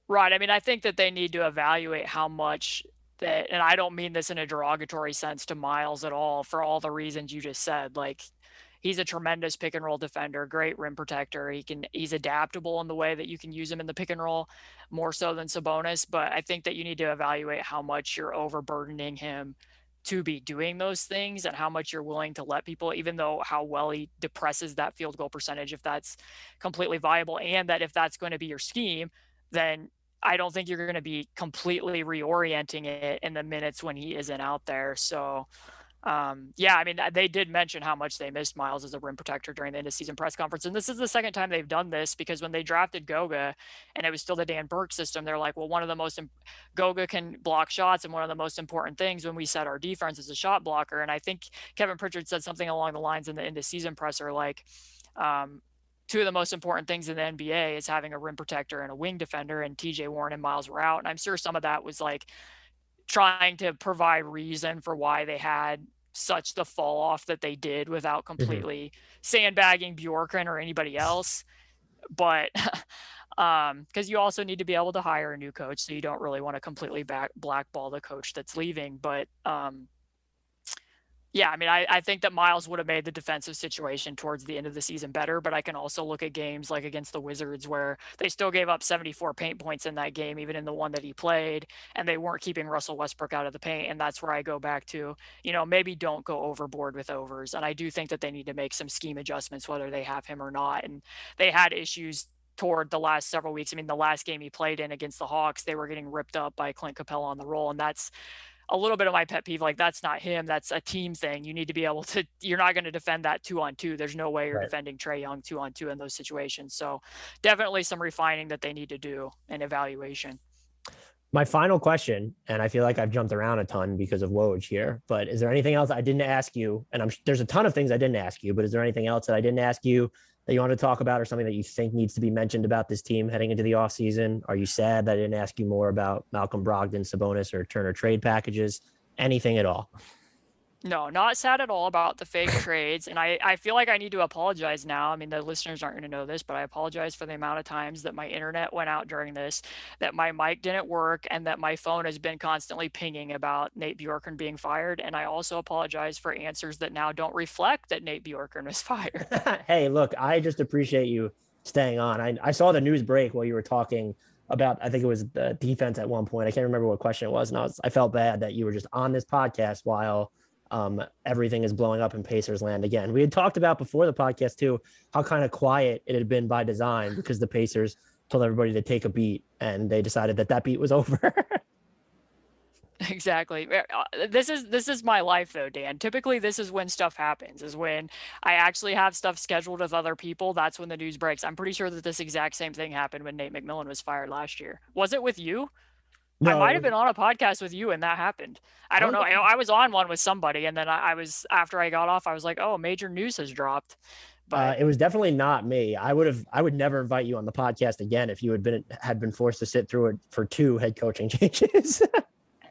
Right. I mean, I think that they need to evaluate how much that, and I don't mean this in a derogatory sense to Myles at all, for all the reasons you just said. Like, he's a tremendous pick and roll defender, great rim protector. He's adaptable in the way that you can use him in the pick and roll more so than Sabonis. But I think that you need to evaluate how much you're overburdening him to be doing those things, and how much you're willing to let people, even though how well he depresses that field goal percentage, if that's completely viable, and that if that's going to be your scheme, then I don't think you're going to be completely reorienting it in the minutes when he isn't out there. So Yeah, I mean, they did mention how much they missed Myles as a rim protector during the end of season press conference. And this is the second time they've done this, because when they drafted Goga and it was still the Dan Burke system, they're like, well, Goga can block shots. And one of the most important things when we set our defense is a shot blocker. And I think Kevin Pritchard said something along the lines in the end of season presser, like, two of the most important things in the NBA is having a rim protector and a wing defender, and TJ Warren and Myles were out. And I'm sure some of that was like trying to provide reason for why they had such the fall off that they did without completely sandbagging Bjorkgren or anybody else. But because you also need to be able to hire a new coach, so you don't really want to completely blackball the coach that's leaving. But yeah, I mean, I think that Myles would have made the defensive situation towards the end of the season better, but I can also look at games like against the Wizards where they still gave up 74 paint points in that game, even in the one that he played, and they weren't keeping Russell Westbrook out of the paint. And that's where I go back to, maybe don't go overboard with overs. And I do think that they need to make some scheme adjustments, whether they have him or not. And they had issues toward the last several weeks. I mean, the last game he played in against the Hawks, they were getting ripped up by Clint Capella on the roll, and that's a little bit of my pet peeve. Like, that's not him. That's a team thing. You need to be able to, you're not going to defend that 2-on-2. There's no way you're defending Trae Young 2-on-2 in those situations. So definitely some refining that they need to do and evaluation. My final question, and I feel like I've jumped around a ton because of Woj here, but is there anything else I didn't ask you? And there's a ton of things I didn't ask you, but is there anything else that I didn't ask you that you want to talk about, or something that you think needs to be mentioned about this team heading into the offseason? Are you sad that I didn't ask you more about Malcolm Brogdon, Sabonis, or Turner trade packages? Anything at all? No, not sad at all about the fake trades. And I feel like I need to apologize now. I mean, the listeners aren't going to know this, but I apologize for the amount of times that my internet went out during this, that my mic didn't work, and that my phone has been constantly pinging about Nate Bjorkgren being fired. And I also apologize for answers that now don't reflect that Nate Bjorkgren was fired. Hey, look, I just appreciate you staying on. I saw the news break while you were talking about, I think it was the defense at one point. I can't remember what question it was. And I felt bad that you were just on this podcast while everything is blowing up in Pacers land again. We had talked about before the podcast too, how kind of quiet it had been by design, because the Pacers told everybody to take a beat, and they decided that beat was over. Exactly. This is my life though, Dan. Typically this is when stuff happens, is when I actually have stuff scheduled with other people. That's when the news breaks. I'm pretty sure that this exact same thing happened when Nate McMillan was fired last year. Was it with you? No, I might have been on a podcast with you and that happened. I don't know. I was on one with somebody, and then after I got off, I was like, oh, major news has dropped. But it was definitely not me. I would never invite you on the podcast again if you had been forced to sit through it for 2 head coaching changes.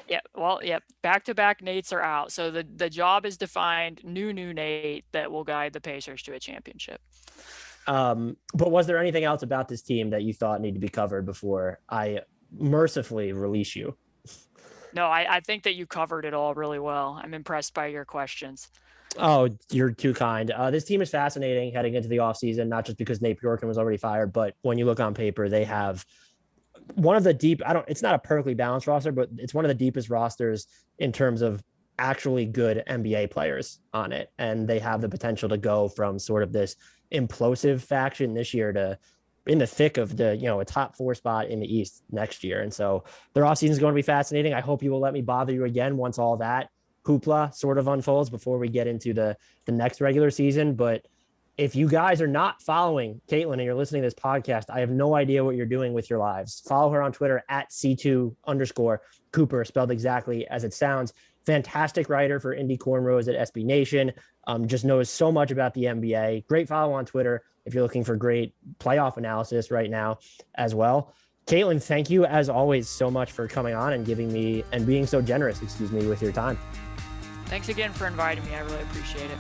Yeah. Well, yeah. Back-to-back Nates are out. So the job is defined. New Nate that will guide the Pacers to a championship. But was there anything else about this team that you thought needed to be covered before I mercifully release you? No, I think that you covered it all really well. I'm impressed by your questions. Oh, you're too kind. This team is fascinating heading into the offseason, not just because Nate Bjorkgren was already fired, but when you look on paper, they have one of the it's not a perfectly balanced roster, but it's one of the deepest rosters in terms of actually good NBA players on it. And they have the potential to go from sort of this implosive faction this year to in the thick of a top 4 spot in the East next year. And so their offseason is going to be fascinating. I hope you will let me bother you again once all that hoopla sort of unfolds before we get into the next regular season. But if you guys are not following Caitlin and you're listening to this podcast, I have no idea what you're doing with your lives. Follow her on Twitter at C2_Cooper, spelled exactly as it sounds. Fantastic writer for Indie Cornrows at SB Nation. Just knows so much about the NBA. Great follow on Twitter if you're looking for great playoff analysis right now as well. Caitlin, thank you as always so much for coming on and being so generous, with your time. Thanks again for inviting me. I really appreciate it.